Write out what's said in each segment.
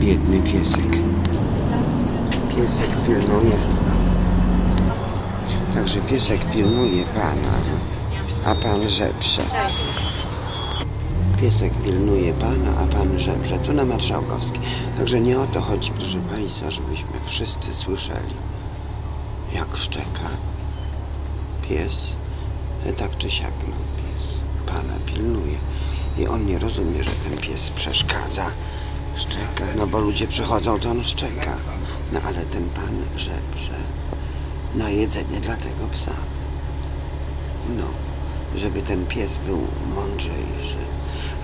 Biedny piesek. Piesek pilnuje. Także piesek pilnuje pana, a pan żebrze. Piesek pilnuje pana, a pan żebrze. Tu na Marszałkowskiej. Także nie o to chodzi, proszę państwa, żebyśmy wszyscy słyszeli, jak szczeka pies, tak czy siak, no, pies pana pilnuje. I on nie rozumie, że ten pies przeszkadza, szczeka, no bo ludzie przychodzą, to on szczeka. No ale ten pan żebrze na jedzenie dla tego psa. No, żeby ten pies był mądrzejszy.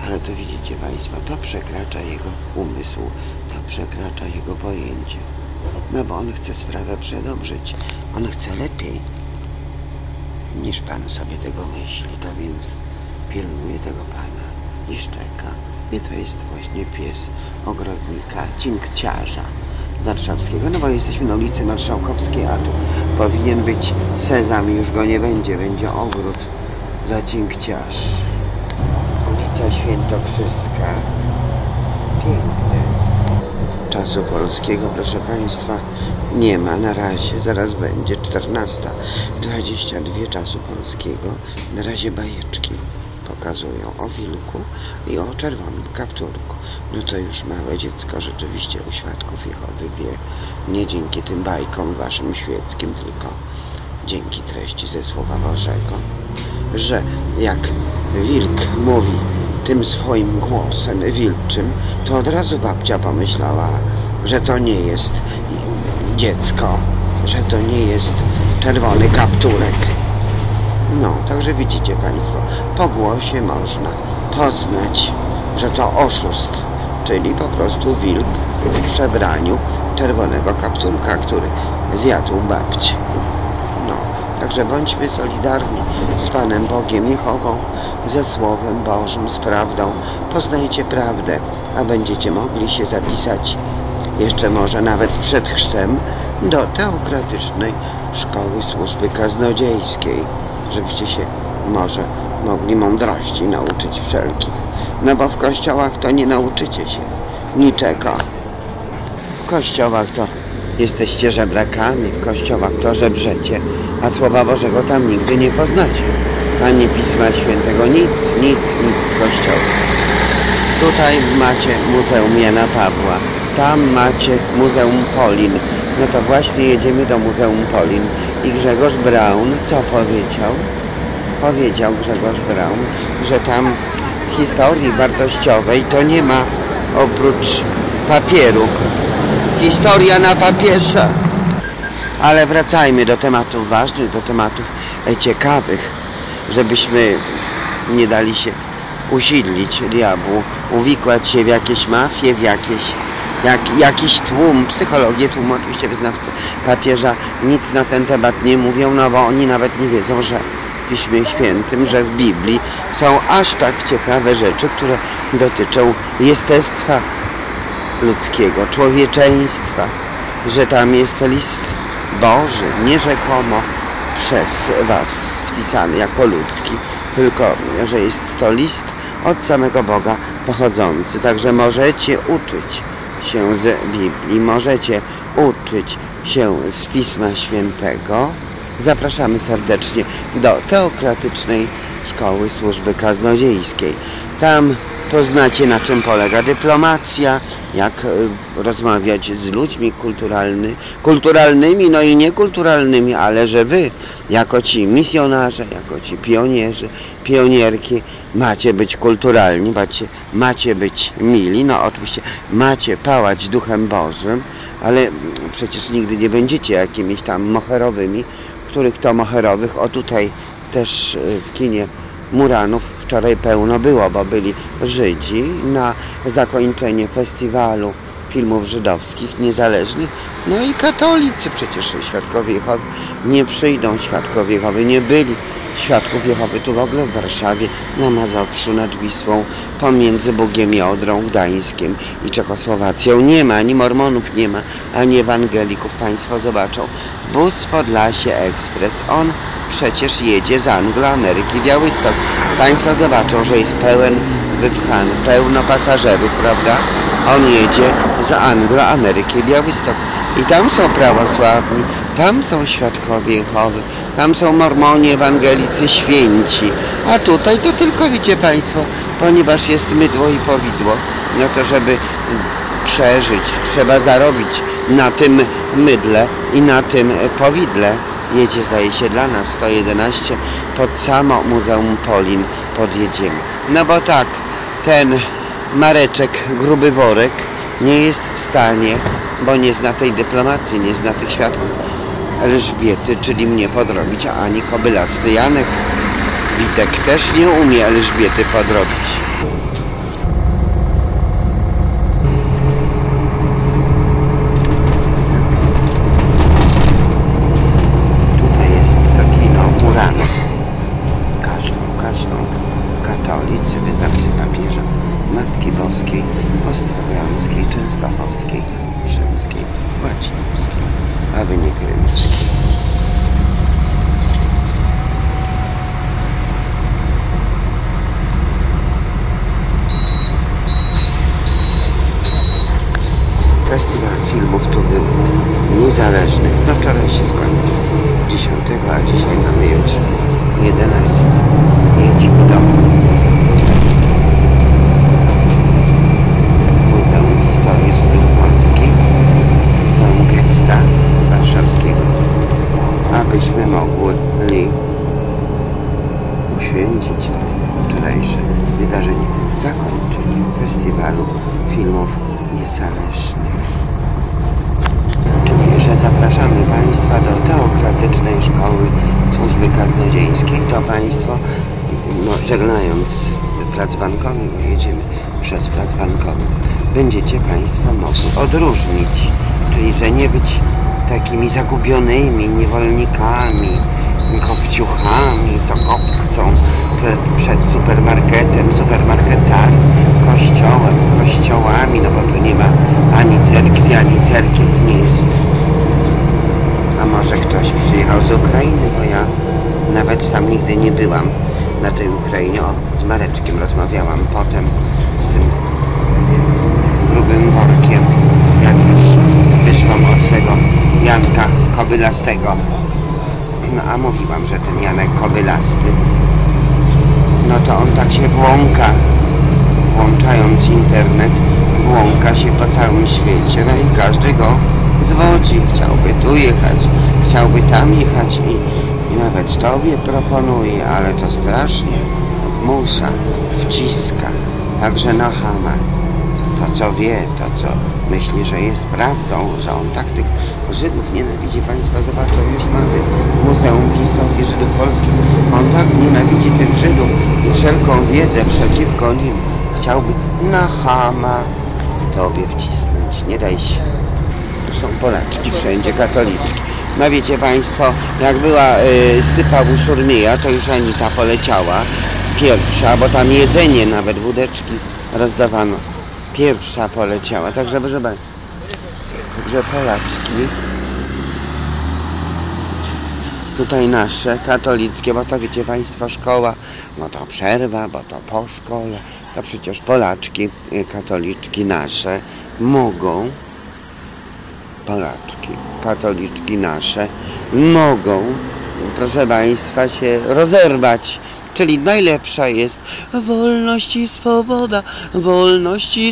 Ale to widzicie państwo, to przekracza jego umysł, to przekracza jego pojęcie. No bo on chce sprawę przedobrzyć. On chce lepiej, niż pan sobie tego myśli. To więc pilnuje tego pana i szczeka. I to jest właśnie pies ogrodnika, cinkciarza warszawskiego. No bo jesteśmy na ulicy Marszałkowskiej, a tu powinien być sezam, już go nie będzie. Będzie ogród dla cinkciarzy. Ulica Świętokrzyska. Piękne jest. Czasu polskiego, proszę państwa, nie ma na razie. Zaraz będzie 14:22 czasu polskiego. Na razie bajeczki pokazują o wilku i o czerwonym kapturku. No to już małe dziecko rzeczywiście u świadków Jehowy wie, nie dzięki tym bajkom waszym świeckim, tylko dzięki treści ze Słowa Bożego, że jak wilk mówi tym swoim głosem wilczym, to od razu babcia pomyślała, że to nie jest dziecko, że to nie jest czerwony kapturek. No, także widzicie państwo, po głosie można poznać, że to oszust, czyli po prostu wilk w przebraniu czerwonego kapturka, który zjadł babcię. No, także bądźmy solidarni z Panem Bogiem Jehową, ze Słowem Bożym, z prawdą. Poznajcie prawdę, a będziecie mogli się zapisać jeszcze może nawet przed chrztem do Teokratycznej Szkoły Służby Kaznodziejskiej, żebyście się może mogli mądrości nauczyć wszelkich. No bo w kościołach to nie nauczycie się niczego. W kościołach to jesteście żebrakami, w kościołach to żebrzecie, a Słowa Bożego tam nigdy nie poznacie. Ani Pisma Świętego, nic w kościołach. Tutaj macie Muzeum Jana Pawła, tam macie Muzeum Polin. No to właśnie jedziemy do Muzeum Polin. I Grzegorz Braun co powiedział? Powiedział Grzegorz Braun, że tam historii wartościowej to nie ma oprócz papieru. Historia na papierze. Ale wracajmy do tematów ważnych, do tematów ciekawych, żebyśmy nie dali się usidlić diabłu, uwikłać się w jakieś mafie, w jakiś tłum, psychologię tłumu. Oczywiście wyznawcy papieża nic na ten temat nie mówią, no bo oni nawet nie wiedzą, że w Piśmie Świętym, że w Biblii są aż tak ciekawe rzeczy, które dotyczą jestestwa ludzkiego, człowieczeństwa, że tam jest list Boży, nie rzekomo przez was spisany jako ludzki, tylko że jest to list od samego Boga pochodzący. Także możecie uczyć się z Biblii, możecie uczyć się z Pisma Świętego. Zapraszamy serdecznie do Teokratycznej Szkoły Służby Kaznodziejskiej. Tam poznacie, na czym polega dyplomacja, jak rozmawiać z ludźmi kulturalnymi, no i niekulturalnymi, ale że wy, jako ci misjonarze, jako ci pionierzy, pionierki, macie być kulturalni, macie być mili, no oczywiście macie pałać Duchem Bożym, ale przecież nigdy nie będziecie jakimiś tam moherowymi, których to moherowych, o tutaj też w kinie Muranów wczoraj pełno było, bo byli Żydzi na zakończenie festiwalu filmów żydowskich niezależnych, no i katolicy, przecież świadkowie Jehowy nie przyjdą, świadkowie Jehowy nie byli, świadków Jehowy tu w ogóle w Warszawie, na Mazowszu, nad Wisłą, pomiędzy Bugiem i Odrą, Gdańskiem i Czechosłowacją nie ma, ani mormonów nie ma, ani ewangelików. Państwo zobaczą, bus Podlasie Ekspres, on przecież jedzie z Anglo-Ameryki w Białystok. Państwo zobaczą, że jest pełen wypchany, pełno pasażerów, prawda? On jedzie za Anglo-Amerykę, Białystok. I tam są prawosławni, tam są świadkowie Jehowy, tam są mormoni, ewangelicy, święci. A tutaj to tylko, wiecie Państwo, ponieważ jest mydło i powidło, no to żeby przeżyć, trzeba zarobić na tym mydle i na tym powidle. Jedzie, zdaje się, dla nas 111 pod samo Muzeum Polin podjedziemy. No bo tak, ten Mareczek, gruby worek, nie jest w stanie, bo nie zna tej dyplomacji, nie zna tych świadków Elżbiety, czyli mnie podrobić, a ani kobylasty Janek Witek też nie umie Elżbiety podrobić. Tutaj jest to kino Murano. Kaszlą katolicy, wyznawcy papieża, Matki Boskiej, Ostrobramskiej, Częstochowskiej, Rzymskiej, Łacińskiej, aby nie krymskiej. Festiwal filmów tu był niezależnych. No wczoraj się skończył 10, a dzisiaj mamy już 11. Jedź w domu. Muzeum Historii Żydów Polskich, Muzeum Getta Warszawskiego, abyśmy mogli uświęcić to wczorajsze wydarzenie, zakończenie festiwalu filmów niezależnych. Czyli, że zapraszamy Państwa do Teokratycznej Szkoły Służby Kaznodziejskiej. To Państwo, no, żegnając plac Bankowy, bo jedziemy przez plac Bankowy, będziecie Państwo mogli odróżnić, czyli że nie być takimi zagubionymi niewolnikami, kopciuchami, co kopcą przed supermarketem, supermarketami, kościołem, kościołami, no bo tu nie ma ani cerkwi, ani cerkiew nie jest. A może ktoś przyjechał z Ukrainy, bo ja nawet tam nigdy nie byłam, na tej Ukrainie. O, z Mareczkiem rozmawiałam potem, z tym grubym workiem, jak już wyszłam od tego Janka Kobylastego. No a mówiłam, że ten Janek Kobylasty, no to on tak się błąka, włączając internet, błąka się po całym świecie, no i każdy go zwodzi, chciałby tu jechać, chciałby tam jechać i nawet tobie proponuje, ale to strasznie musza, wciska, także no chama, to co wie, to co myśli, że jest prawdą, że on tak tych Żydów nienawidzi. Państwo zobaczą, już mamy Muzeum Historii Żydów Polskich, on tak nienawidzi tych Żydów i wszelką wiedzę przeciwko nim chciałby na chama tobie wcisnąć, nie daj się. Tu są Polaczki wszędzie, katoliczki. No wiecie Państwo, jak była stypa w Uszurmija, to już Anita poleciała pierwsza, bo tam jedzenie, nawet wódeczki rozdawano. Pierwsza poleciała, także proszę Państwa, także Polaczki, tutaj nasze, katolickie, bo to wiecie Państwo, szkoła, no to przerwa, bo to po szkole, to przecież Polaczki, katoliczki nasze mogą, Polaczki, katoliczki nasze mogą, proszę Państwa, się rozerwać. Czyli najlepsza jest wolność i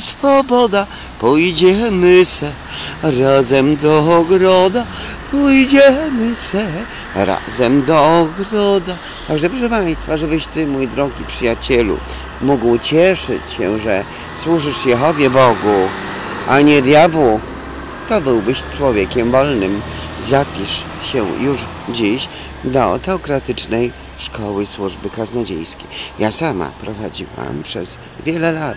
swoboda, pójdziemy se razem do ogroda, pójdziemy se razem do ogroda. Także proszę Państwa, żebyś Ty, mój drogi przyjacielu, mógł cieszyć się, że służysz Jehowie Bogu, a nie diabłu, to byłbyś człowiekiem wolnym. Zapisz się już dziś do Teokratycznej Szkoły Służby Kaznodziejskiej. Ja sama prowadziłam przez wiele lat,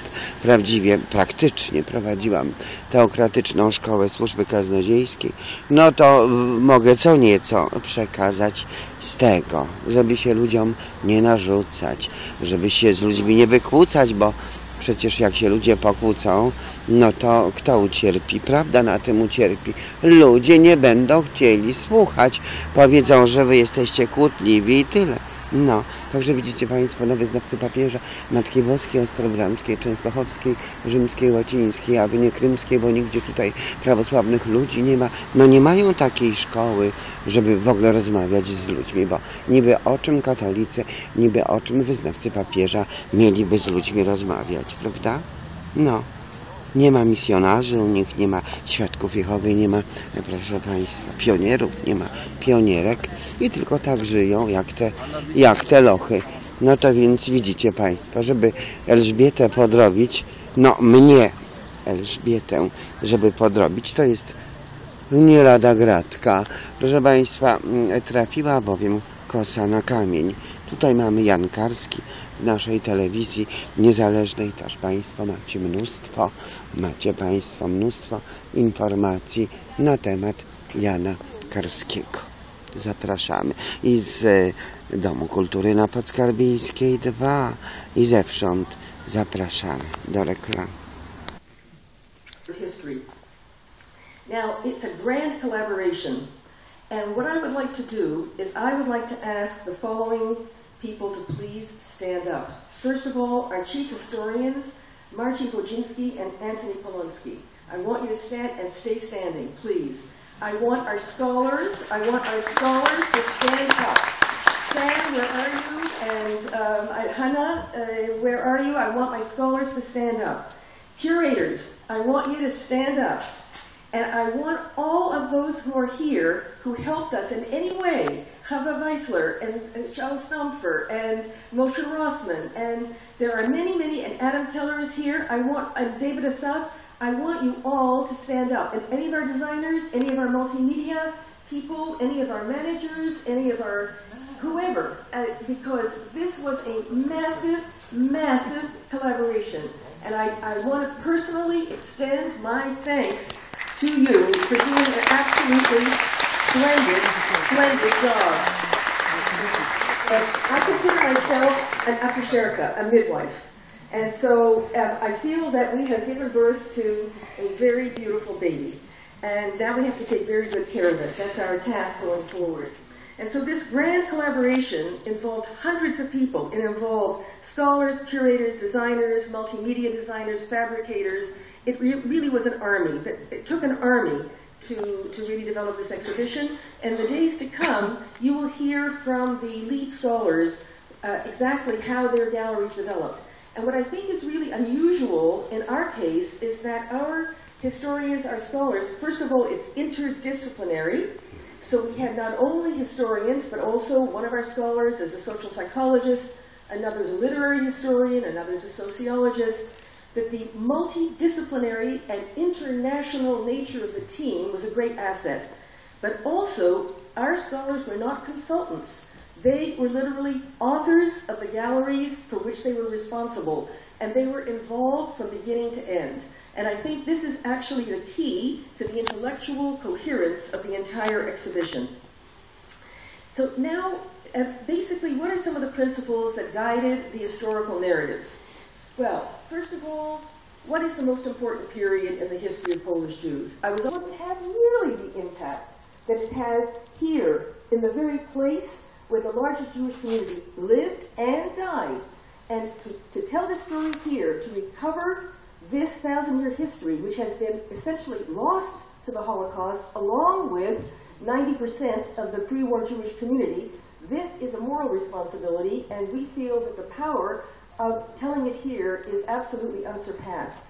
praktycznie prowadziłam Teokratyczną Szkołę Służby Kaznodziejskiej. No to mogę co nieco przekazać z tego, żeby się ludziom nie narzucać, żeby się z ludźmi nie wykłócać, bo przecież jak się ludzie pokłócą, no to kto ucierpi? Prawda na tym ucierpi. Ludzie nie będą chcieli słuchać. Powiedzą, że wy jesteście kłótliwi i tyle. No, także widzicie Państwo, no wyznawcy papieża, Matki Boskiej, Ostrobramskiej, Częstochowskiej, Rzymskiej, Łacińskiej, aby nie krymskiej, bo nigdzie tutaj prawosławnych ludzi nie ma. No nie mają takiej szkoły, żeby w ogóle rozmawiać z ludźmi, bo niby o czym katolicy, niby o czym wyznawcy papieża mieliby z ludźmi rozmawiać, prawda? No. Nie ma misjonarzy u nich, nie ma świadków Jehowy, nie ma, proszę Państwa, pionierów, nie ma pionierek i tylko tak żyją jak te lochy. No to więc widzicie Państwo, żeby Elżbietę podrobić, no mnie Elżbietę, żeby podrobić, to jest nie lada gratka. Proszę Państwa, trafiła bowiem kosa na kamień. Tutaj mamy Jan Karski w naszej telewizji niezależnej. Też Państwo macie Państwo mnóstwo informacji na temat Jana Karskiego. Zapraszamy. I z Domu Kultury na Podskarbińskiej 2 i zewsząd zapraszamy do reklam. Now, it's a grand collaboration, and what I would like to do is I would like to ask the following people to please stand up. First of all, our chief historians, Marcin Wojcinski and Antony Polonsky. I want you to stand and stay standing, please. I want our scholars to stand up. Sam, where are you? And Hannah, where are you? I want my scholars to stand up. Curators, I want you to stand up. And I want all of those who are here who helped us in any way, Chava Weissler and Charles Stampfer and Moshe Rossman, and there are many, and Adam Teller is here. And David Assaf. I want you all to stand up. And any of our designers, any of our multimedia people, any of our managers, any of our whoever, because this was a massive collaboration. And I want to personally extend my thanks to you for doing an absolutely splendid job. And I consider myself an akusherica, a midwife. And so I feel that we have given birth to a very beautiful baby. And now we have to take very good care of it. That's our task going forward. And so this grand collaboration involved hundreds of people. It involved scholars, curators, designers, multimedia designers, fabricators. It really was an army. It took an army to really develop this exhibition. And the days to come, you will hear from the lead scholars exactly how their galleries developed. And what I think is really unusual in our case is that our historians, our scholars, first of all, it's interdisciplinary. So we had not only historians, but also one of our scholars is a social psychologist, another's a literary historian, another's a sociologist. That the multidisciplinary and international nature of the team was a great asset. But also, our scholars were not consultants. They were literally authors of the galleries for which they were responsible, and they were involved from beginning to end. And I think this is actually the key to the intellectual coherence of the entire exhibition. So now, basically, what are some of the principles that guided the historical narrative? Well, first of all, what is the most important period in the history of Polish Jews? I was able to have really the impact that it has here, in the very place where the largest Jewish community lived and died. And to tell the story here, to recover this 1,000-year history, which has been essentially lost to the Holocaust, along with 90% of the pre-war Jewish community, this is a moral responsibility, and we feel that the power of telling it here is absolutely unsurpassed.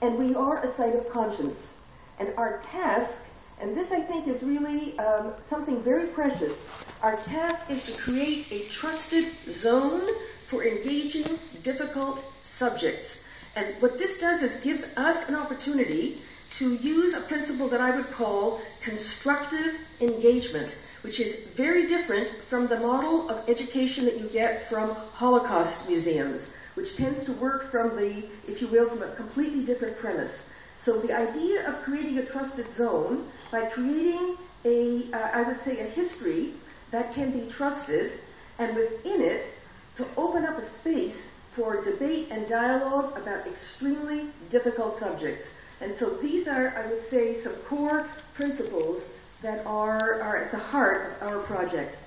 And we are a site of conscience. And our task, and this I think is really something very precious, our task is to create a trusted zone for engaging difficult subjects. And what this does is gives us an opportunity to use a principle that I would call constructive engagement, which is very different from the model of education that you get from Holocaust museums, which tends to work from the, if you will, from a completely different premise. So the idea of creating a trusted zone by creating I would say, a history that can be trusted, and within it, to open up a space for debate and dialogue about extremely difficult subjects. And so these are, I would say, some core principles that are at the heart of our project.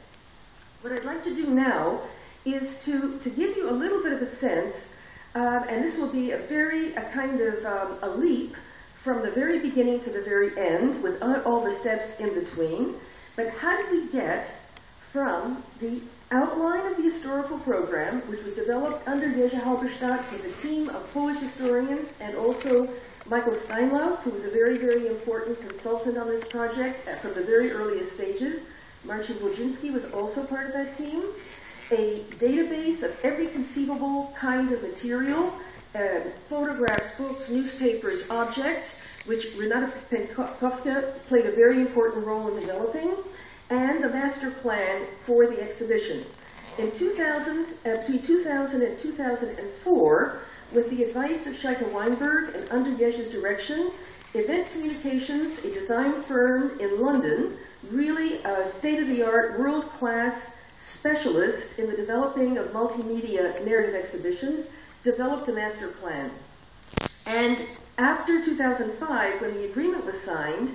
What I'd like to do now is to give you a little bit of a sense, and this will be a kind of a leap from the very beginning to the very end, with all the steps in between. But how did we get from the outline of the historical program, which was developed under Jerzy Halberstadt with a team of Polish historians, and also Michael Steinlauf, who was a very, very important consultant on this project from the very earliest stages. Marcin Wojcinski was also part of that team. A database of every conceivable kind of material, photographs, books, newspapers, objects, which Renata Penkowska played a very important role in developing, and the master plan for the exhibition. In 2000, between 2000 and 2004, with the advice of Sheike Weinberg and under Jerzy's direction, Event Communications, a design firm in London, really a state-of-the-art, world-class specialist in the developing of multimedia narrative exhibitions, developed a master plan. And after 2005, when the agreement was signed,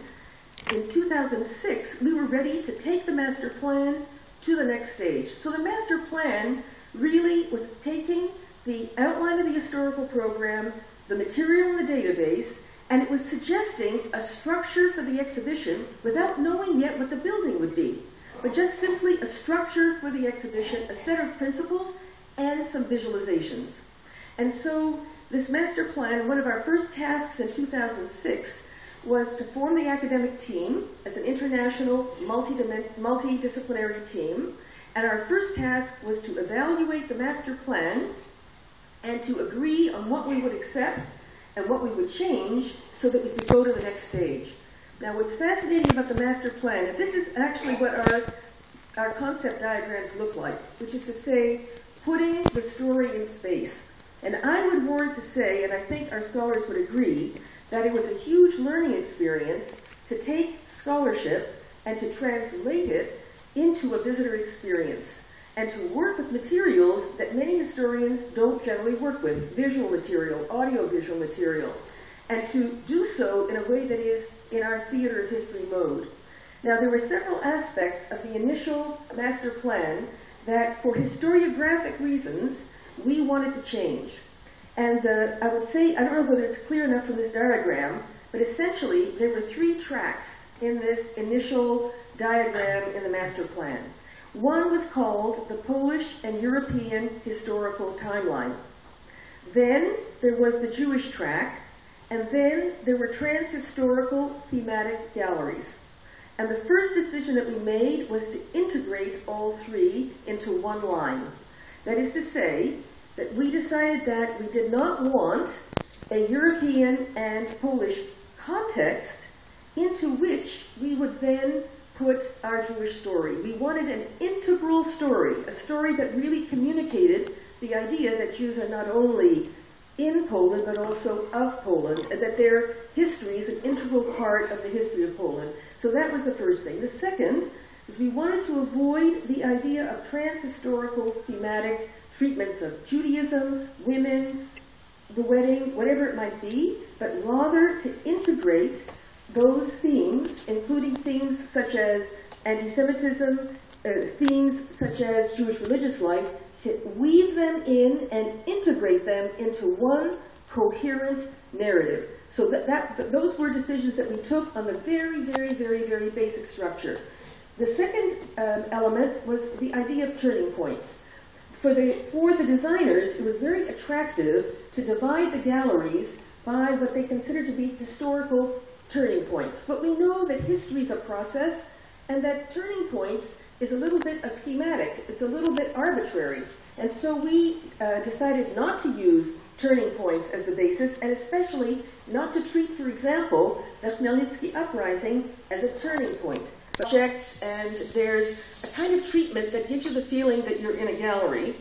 in 2006, we were ready to take the master plan to the next stage. So the master plan really was taking the outline of the historical program, the material in the database, and it was suggesting a structure for the exhibition without knowing yet what the building would be, but just simply a structure for the exhibition, a set of principles, and some visualizations. And so this master plan, one of our first tasks in 2006, was to form the academic team as an international multidisciplinary team. And our first task was to evaluate the master plan and to agree on what we would accept and what we would change so that we could go to the next stage. Now, what's fascinating about the master plan, and this is actually what our concept diagrams look like, which is to say, putting the story in space. And I would warrant to say, and I think our scholars would agree, that it was a huge learning experience to take scholarship and to translate it into a visitor experience, and to work with materials that many historians don't generally work with, visual material, audio-visual material, and to do so in a way that is in our theater of history mode. Now, there were several aspects of the initial master plan that, for historiographic reasons, we wanted to change. And I would say, I don't know whether it's clear enough from this diagram, but essentially there were 3 tracks in this initial diagram in the master plan. One was called the Polish and European Historical Timeline. Then there was the Jewish track, and then there were trans-historical thematic galleries. And the first decision that we made was to integrate all 3 into one line. That is to say, that we decided that we did not want a European and Polish context into which we would then put our Jewish story. We wanted an integral story, a story that really communicated the idea that Jews are not only in Poland, but also of Poland, and that their history is an integral part of the history of Poland. So that was the first thing. The second is we wanted to avoid the idea of trans-historical thematic treatments of Judaism, women, the wedding, whatever it might be, but rather to integrate those themes, including themes such as anti-Semitism, themes such as Jewish religious life, to weave them in and integrate them into one coherent narrative. So those were decisions that we took on the very, very, very, very basic structure. The second element was the idea of turning points. For the designers, it was very attractive to divide the galleries by what they considered to be historical turning points. But we know that history is a process, and that turning points is a little bit a schematic. It's a little bit arbitrary. And so we decided not to use turning points as the basis, and especially not to treat, for example, the Khmelnytsky uprising as a turning point. Objects, and there's a kind of treatment that gives you the feeling that you're in a gallery.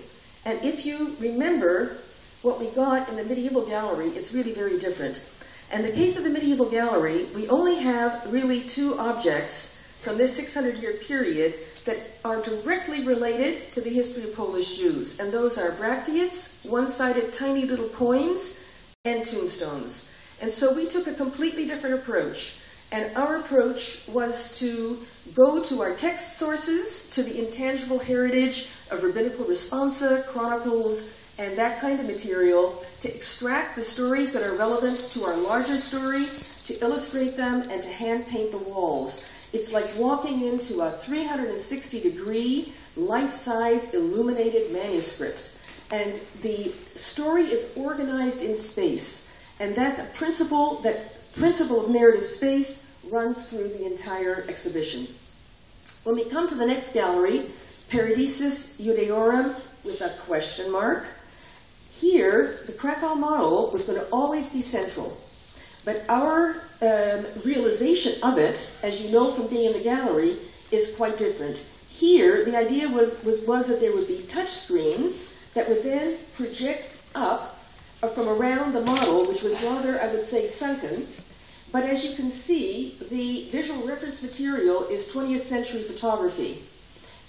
And if you remember what we got in the medieval gallery, it's really very different. In the case of the medieval gallery, we only have really 2 objects from this 600-year period that are directly related to the history of Polish Jews. And those are bracteates, one-sided tiny little coins, and tombstones. And so we took a completely different approach. And our approach was to go to our text sources, to the intangible heritage of rabbinical responsa, chronicles, and that kind of material, to extract the stories that are relevant to our larger story, to illustrate them, and to hand paint the walls. It's like walking into a 360-degree, life-size, illuminated manuscript. And the story is organized in space. And that's a principle of narrative space runs through the entire exhibition. When we come to the next gallery, Paradisus Judaeorum with a question mark, here the Krakow model was going to always be central. But our realization of it, as you know from being in the gallery, is quite different. Here, the idea was that there would be touch screens that would then project up from around the model, which was rather, I would say, sunken. But as you can see, the visual reference material is 20th century photography.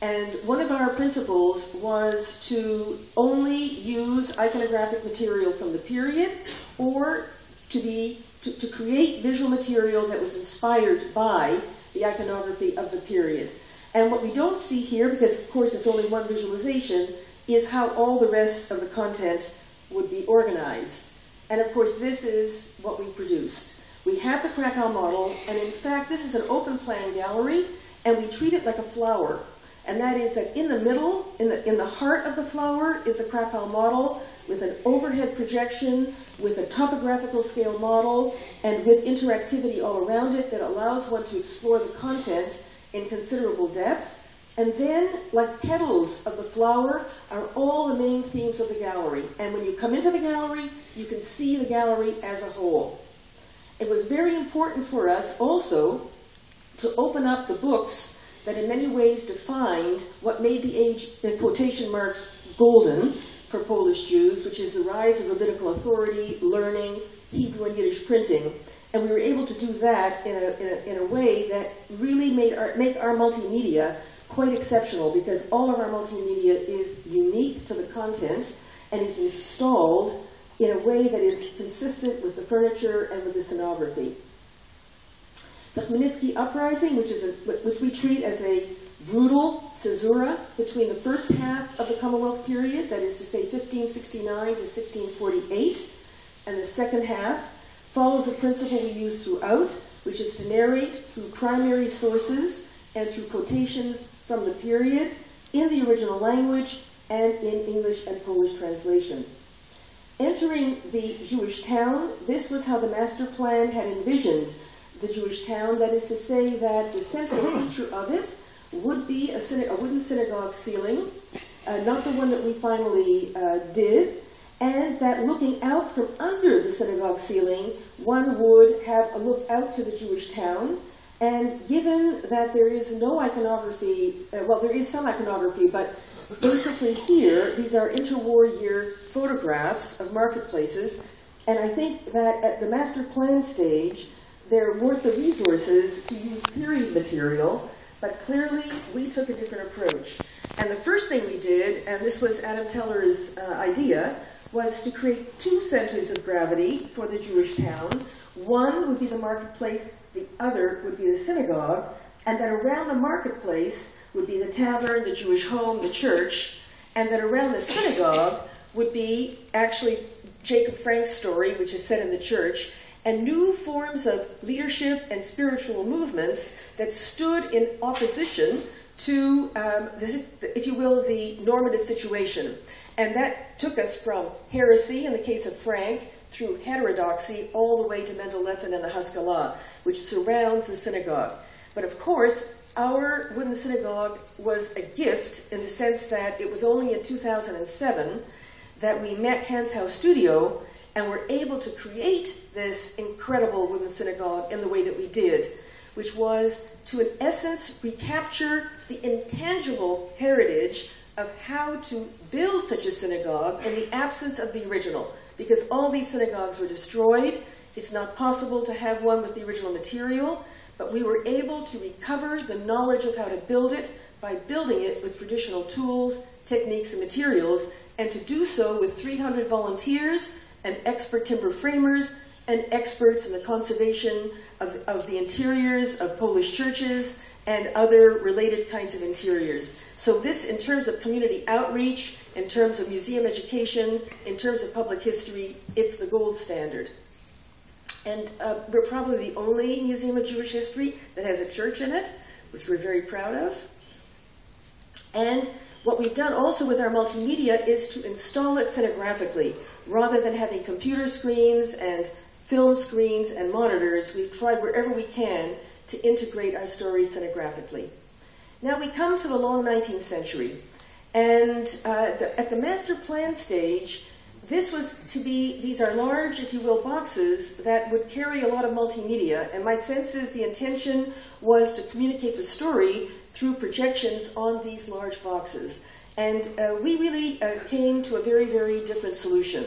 And one of our principles was to only use iconographic material from the period, or to create visual material that was inspired by the iconography of the period. And what we don't see here, because of course it's only one visualization, is how all the rest of the content would be organized. And of course this is what we produced. We have the Krakow model, and in fact this is an open plan gallery, and we treat it like a flower. And that is that in the middle, in the heart of the flower, is the Krakow model with an overhead projection, with a topographical scale model, and with interactivity all around it that allows one to explore the content in considerable depth. And then, like petals of the flower, are all the main themes of the gallery. And when you come into the gallery, you can see the gallery as a whole. It was very important for us also to open up the books that in many ways defined what made the age, in quotation marks, golden for Polish Jews, which is the rise of rabbinical authority, learning, Hebrew and Yiddish printing. And we were able to do that in a way that really make our multimedia quite exceptional, because all of our multimedia is unique to the content and is installed in a way that is consistent with the furniture and with the scenography. The Khmelnytsky Uprising, which we treat as a brutal caesura between the first half of the Commonwealth period, that is to say 1569 to 1648, and the second half, follows a principle we use throughout, which is to narrate through primary sources and through quotations from the period in the original language and in English and Polish translation. Entering the Jewish town, this was how the master plan had envisioned the Jewish town, that is to say that the central feature of it would be a wooden synagogue ceiling, not the one that we finally did, and that looking out from under the synagogue ceiling, one would have a look out to the Jewish town. And given that there is no iconography, well, there is some iconography, but basically here, these are interwar year photographs of marketplaces, and I think that at the master plan stage, there weren't the resources to use period material, but clearly we took a different approach. And the first thing we did, and this was Adam Teller's idea, was to create two centers of gravity for the Jewish town. One would be the marketplace, the other would be the synagogue, and that around the marketplace would be the tavern, the Jewish home, the church, and that around the synagogue would be actually Jacob Frank's story, which is set in the church, and new forms of leadership and spiritual movements that stood in opposition to, if you will, the normative situation. And that took us from heresy, in the case of Frank, through heterodoxy, all the way to Mendel Levin and the Haskalah, which surrounds the synagogue. But of course, our wooden synagogue was a gift in the sense that it was only in 2007 that we met Hans House Studio and were able to create this incredible wooden synagogue in the way that we did, which was to, in essence, recapture the intangible heritage of how to build such a synagogue in the absence of the original. Because all these synagogues were destroyed, it's not possible to have one with the original material, but we were able to recover the knowledge of how to build it by building it with traditional tools, techniques, and materials, and to do so with 300 volunteers and expert timber framers and experts in the conservation of the interiors of Polish churches and other related kinds of interiors. So this, in terms of community outreach, in terms of museum education, in terms of public history, it's the gold standard. And we're probably the only museum of Jewish history that has a church in it, which we're very proud of. And what we've done also with our multimedia is to install it scenographically. Rather than having computer screens and film screens and monitors, we've tried wherever we can to integrate our stories scenographically. Now we come to the long 19th century. And at the master plan stage, this was to be, these are large, if you will, boxes that would carry a lot of multimedia. And my sense is the intention was to communicate the story through projections on these large boxes. And we really came to a very, very different solution.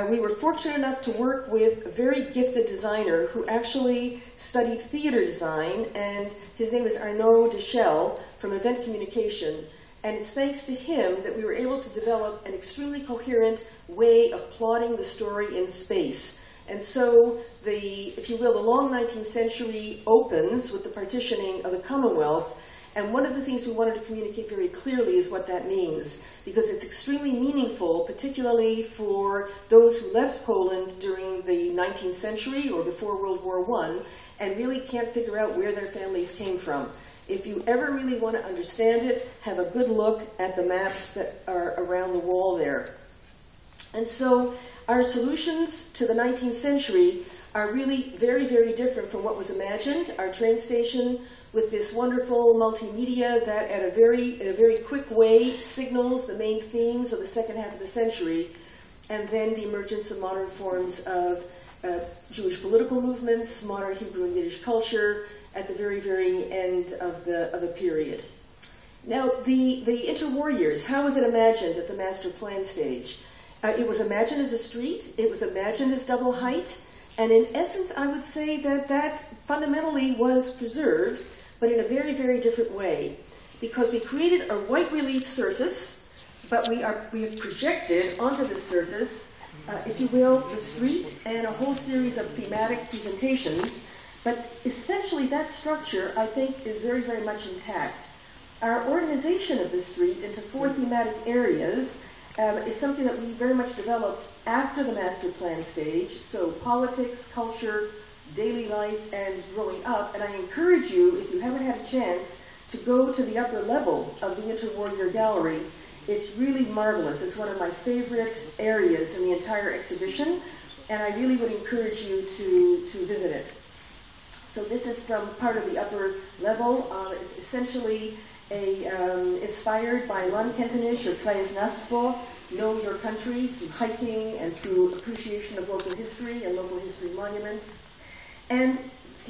We were fortunate enough to work with a very gifted designer who actually studied theater design, and his name is Arnaud Deschelles from Event Communication. And it's thanks to him that we were able to develop an extremely coherent way of plotting the story in space. And so, if you will, the long 19th century opens with the partitioning of the Commonwealth. And one of the things we wanted to communicate very clearly is what that means, because it's extremely meaningful, particularly for those who left Poland during the 19th century or before World War I, and really can't figure out where their families came from. If you ever really want to understand it, have a good look at the maps that are around the wall there. And so our solutions to the 19th century are really very, very different from what was imagined. Our train station with this wonderful multimedia that in a very quick way signals the main themes of the second half of the century, and then the emergence of modern forms of Jewish political movements, modern Hebrew and Yiddish culture, at the very, very end of the period. Now, the interwar years, how was it imagined at the master plan stage? It was imagined as a street, it was imagined as double height, and in essence, I would say that that fundamentally was preserved, but in a very, very different way, because we created a white relief surface, but we have projected onto the surface, if you will, the street and a whole series of thematic presentations. But essentially, that structure, I think, is very, very much intact. Our organization of the street into 4 thematic areas is something that we very much developed after the master plan stage. So politics, culture, daily life, and growing up. And I encourage you, if you haven't had a chance, to go to the upper level of the Interwar Year Gallery. It's really marvelous. It's one of my favorite areas in the entire exhibition, and I really would encourage you to visit it. So this is from part of the upper level, essentially inspired by Landkenntnis or Krajoznawstwo, know your country, through hiking and through appreciation of local history and local history monuments. And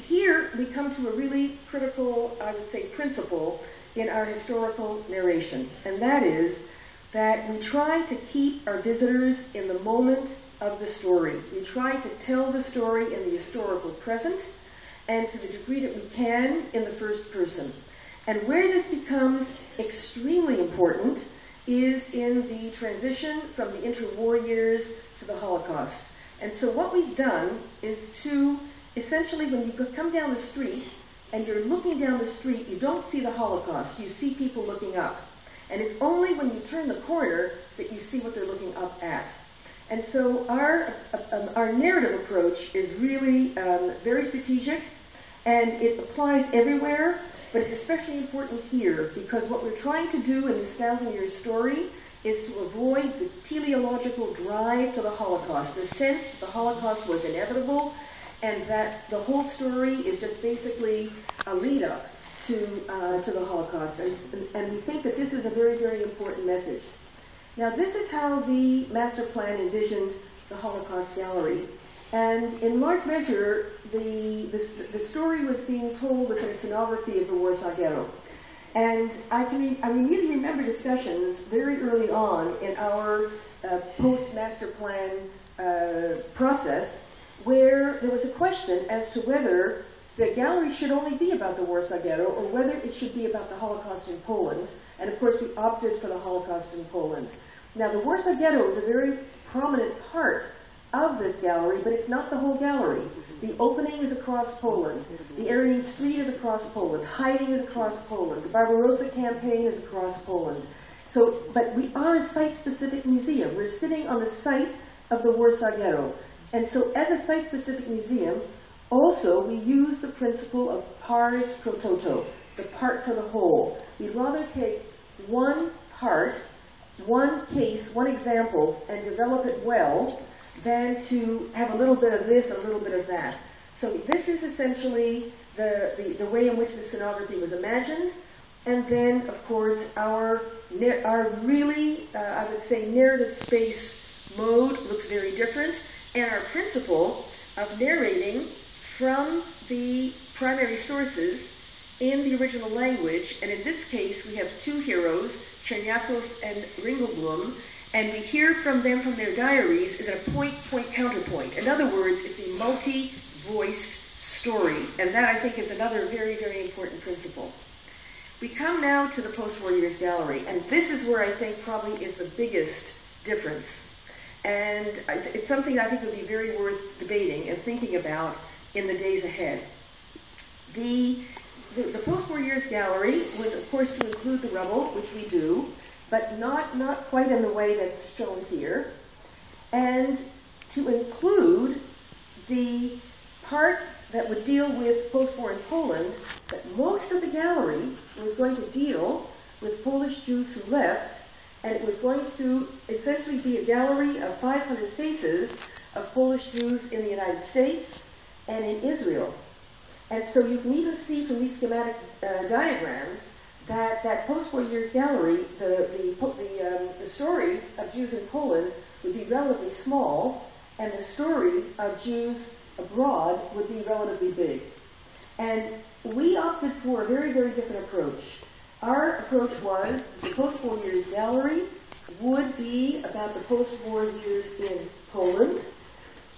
here we come to a really critical, I would say, principle in our historical narration, and that is that we try to keep our visitors in the moment of the story. We try to tell the story in the historical present, and to the degree that we can, in the first person. And where this becomes extremely important is in the transition from the interwar years to the Holocaust. And so what we've done is to, essentially, when you come down the street, and you're looking down the street, you don't see the Holocaust, you see people looking up. And it's only when you turn the corner that you see what they're looking up at. And so our narrative approach is really very strategic, and it applies everywhere, but it's especially important here, because what we're trying to do in this 1,000-year story is to avoid the teleological drive to the Holocaust, the sense that the Holocaust was inevitable, and that the whole story is just basically a lead-up to the Holocaust. And we think that this is a very, very important message. Now, this is how the master plan envisioned the Holocaust Gallery. And in large measure, the story was being told within a scenography of the Warsaw Ghetto. And I really remember discussions very early on in our post-master plan process, where there was a question as to whether the gallery should only be about the Warsaw Ghetto or whether it should be about the Holocaust in Poland. And of course, we opted for the Holocaust in Poland. Now, the Warsaw Ghetto is a very prominent part of this gallery, but it's not the whole gallery. The opening is across Poland. The Aryan Street is across Poland. Hiding is across Poland. The Barbarossa campaign is across Poland. So, but we are a site-specific museum. We're sitting on the site of the Warsaw Ghetto. And so as a site-specific museum, also we use the principle of pars pro toto, the part for the whole. We'd rather take one part, one case, one example, and develop it well, than to have a little bit of this, a little bit of that. So this is essentially the way in which the scenography was imagined. And then, of course, our really, I would say, narrative space mode looks very different. And our principle of narrating from the primary sources in the original language. And in this case, we have two heroes, Chernyakov and Ringelblum, and we hear from them from their diaries is a point-counterpoint. In other words, it's a multi-voiced story, and that I think is another very, very important principle. We come now to the post-war years gallery, and this is where I think probably is the biggest difference. And it's something I think would be very worth debating and thinking about in the days ahead. The post-war years gallery was, of course, to include the rubble, which we do, but not quite in the way that's shown here, and to include the part that would deal with post-war in Poland, but most of the gallery was going to deal with Polish Jews who left, and it was going to essentially be a gallery of 500 faces of Polish Jews in the United States and in Israel. And so you can even see from these schematic diagrams that post-war years gallery, the story of Jews in Poland would be relatively small, and the story of Jews abroad would be relatively big. And we opted for a very, very different approach. Our approach was the post-war years gallery would be about the post-war years in Poland,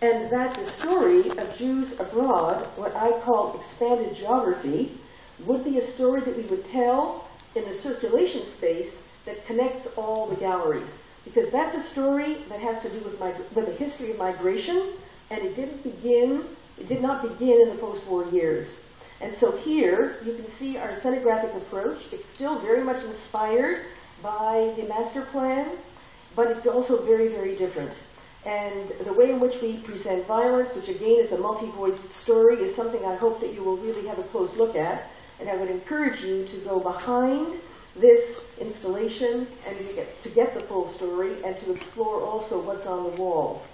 and that the story of Jews abroad, what I call expanded geography, would be a story that we would tell in the circulation space that connects all the galleries. Because that's a story that has to do with the history of migration, and it did not begin in the post-war years. And so here, you can see our scenographic approach. It's still very much inspired by the master plan, but it's also very, very different. And the way in which we present violence, which again is a multi-voiced story, is something I hope that you will really have a close look at. And I would encourage you to go behind this installation and to get the full story and to explore also what's on the walls.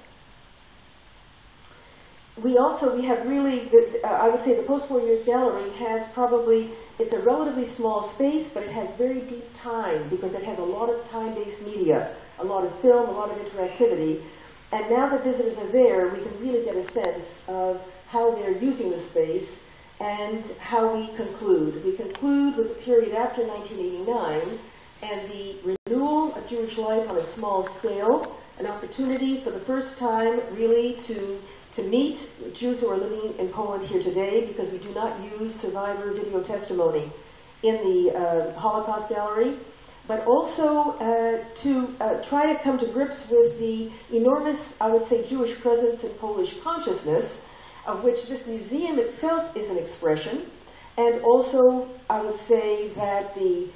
We have really, I would say the post-war years gallery has probably, it's a relatively small space, but it has very deep time because it has a lot of time-based media, a lot of film, a lot of interactivity. And now that visitors are there, we can really get a sense of how they're using the space and how we conclude. We conclude with the period after 1989 and the renewal of Jewish life on a small scale, an opportunity for the first time really to meet Jews who are living in Poland here today, because we do not use survivor video testimony in the Holocaust Gallery, but also to try to come to grips with the enormous, I would say, Jewish presence in Polish consciousness, of which this museum itself is an expression, and also I would say that the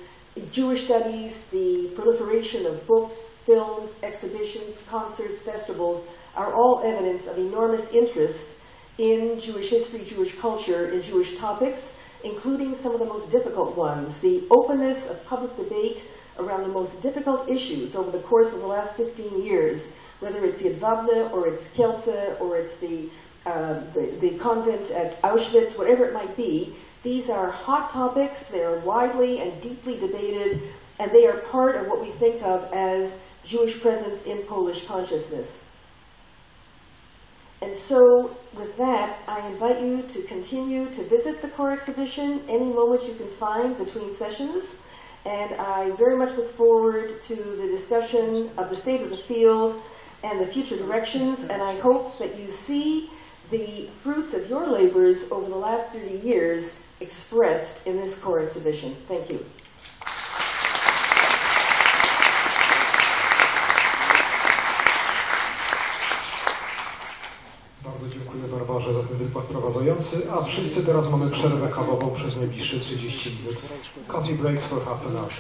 Jewish studies, the proliferation of books, films, exhibitions, concerts, festivals, are all evidence of enormous interest in Jewish history, Jewish culture, and Jewish topics, including some of the most difficult ones. The openness of public debate around the most difficult issues over the course of the last 15 years, whether it's Jedwabne or it's Kielce or it's the convent at Auschwitz, whatever it might be, these are hot topics, they are widely and deeply debated, and they are part of what we think of as Jewish presence in Polish consciousness. And so, with that, I invite you to continue to visit the core exhibition any moment you can find between sessions. And I very much look forward to the discussion of the state of the field and the future directions. And I hope that you see the fruits of your labors over the last 30 years expressed in this core exhibition. Thank you. wykład wprowadzający, a wszyscy teraz mamy przerwę kawową przez najbliższe 30 minut. Coffee breaks for half an hour.